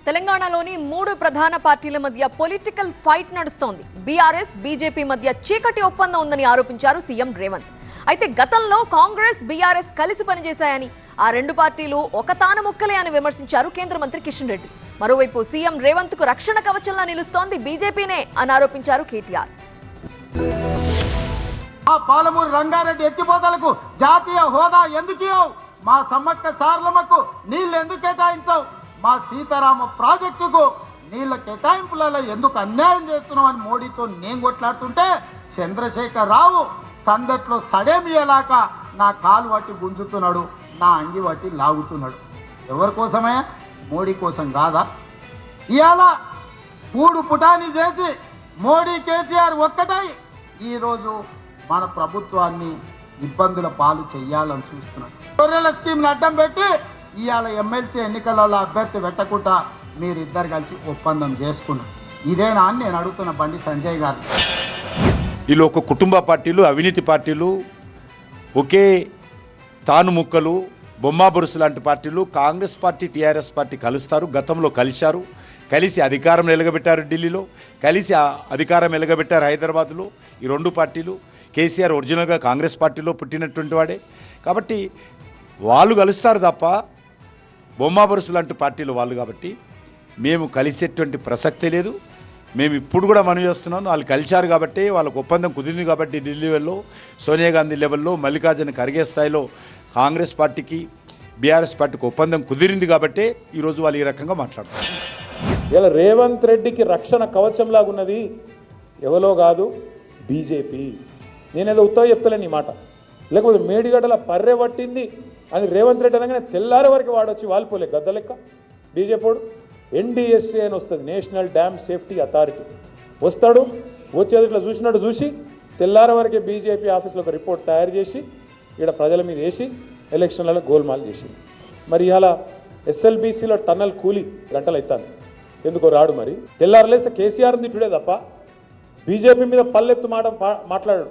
తెలంగాణలోని 3 ప్రధాన పార్టీల మధ్య పొలిటికల్ ఫైట్ నడుస్తోంది. బీఆర్ఎస్, బీజేపీ మధ్య చీకటి ఒప్పందం ఉందని ఆరోపించారు సీఎం రేవంత్. అయితే గతంలో కాంగ్రెస్, బీఆర్ఎస్ కలిసి పనిచేశాయని, ఆ రెండు పార్టీలు ఒకతాన ముక్కలే అని విమర్శించారు కేంద్ర మంత్రి కిషన్ రెడ్డి. మరోవైపు సీఎం రేవంత్ కు రక్షణ కవచంలా నిలుస్తోంది బీజేపీనే అని ఆరోపించారు కేటీఆర్. పాలమూరు రంగారెడ్డి ఎత్తిపోతలకు జాతీయ హోదా ఎందుకు ఇవ్వవు? మా సమ్మక్క సారలమ్మకు నీళ్లు ఎందుకు కేటాయించవు? మా సీతారామ ప్రాజెక్టుకు నీళ్ల కేటాయింపులలో ఎందుకు అన్యాయం చేస్తున్నావు అని మోడీతో నేను కొట్లాడుతుంటే చంద్రశేఖర్ రావు సందట్లో సడేమియలాక నా కాలు పట్టి గుంజుతున్నాడు, నా అంగి పట్టి లాగుతున్నాడు. ఎవరి కోసమే? మోడీ కోసం కాదా? ఇవాళ కూడు పుటాని చేసి మోడీ, కేసీఆర్ ఒక్కటై ఈరోజు మన ప్రభుత్వాన్ని ఇబ్బందుల పాలు చెయ్యాలని చూస్తున్నాడు. గొర్రెల స్కీమ్ని అడ్డం పెట్టి ఇవాళ ఎమ్మెల్సీ ఎన్నికలలో అభ్యర్థి పెట్టకుండా మీరిద్దరు కలిసి ఒప్పందం చేసుకున్నారు. ఇదేనా అని నేను అడుగుతున్న బండి సంజయ్ గారు. వీళ్ళు ఒక కుటుంబ పార్టీలు, అవినీతి పార్టీలు, ఒకే తాను ముక్కలు, బొమ్మా బొరుసు లాంటి పార్టీలు. కాంగ్రెస్ పార్టీ, టీఆర్ఎస్ పార్టీ కలుస్తారు, గతంలో కలిశారు, కలిసి అధికారం ఎలగబెట్టారు ఢిల్లీలో, కలిసి అధికారం ఎలగబెట్టారు హైదరాబాద్లో. ఈ రెండు పార్టీలు, కేసీఆర్ ఒరిజినల్గా కాంగ్రెస్ పార్టీలో పుట్టినటువంటి వాడే కాబట్టి వాళ్ళు కలుస్తారు తప్ప బొమ్మా బొరుసు లాంటి పార్టీలు వాళ్ళు. కాబట్టి మేము కలిసేటువంటి ప్రసక్తే లేదు. మేము ఇప్పుడు కూడా మనవి చేస్తున్నాను, వాళ్ళు కలిశారు కాబట్టి, వాళ్ళకు ఒప్పందం కుదిరింది కాబట్టి ఢిల్లీ లెవెల్లో, సోనియా గాంధీ లెవెల్లో, మల్లికార్జున ఖర్గే స్థాయిలో కాంగ్రెస్ పార్టీకి, బీఆర్ఎస్ పార్టీకి ఒప్పందం కుదిరింది కాబట్టి ఈరోజు వాళ్ళు ఈ రకంగా మాట్లాడుతున్నారు. ఇలా రేవంత్ రెడ్డికి రక్షణ కవచంలాగా ఉన్నది ఎవరో కాదు, బీజేపీ. నేనేదో ఉత్తగా చెప్తలేను ఈ మాట, లేకపోతే మేడిగడ్డల పర్రె పట్టింది అని రేవంత్ రెడ్డి అనగానే తెల్లారి వరకు వాడొచ్చి వాలిపోలే గద్ద లెక్క బీజేపీడు. ఎన్డీఎస్ఏ అని వస్తుంది, నేషనల్ డ్యామ్ సేఫ్టీ అథారిటీ. వస్తాడు, వచ్చేది ఇట్లా చూసినట్టు చూసి తెల్లారి వరకే బీజేపీ ఆఫీస్లో ఒక రిపోర్ట్ తయారు చేసి ఇక్కడ ప్రజల మీద వేసి ఎలక్షన్లలో గోల్మాల్ చేసింది. మరి ఇవాళ ఎస్ఎల్బీసీలో టన్నల్ కూలి గంటలు అవుతాను, ఎందుకో రాడు. మరి తెల్లారలేస్తే కేసీఆర్ తిట్టుడే తప్ప బీజేపీ మీద పల్లెత్తు మాట్లాడాడు.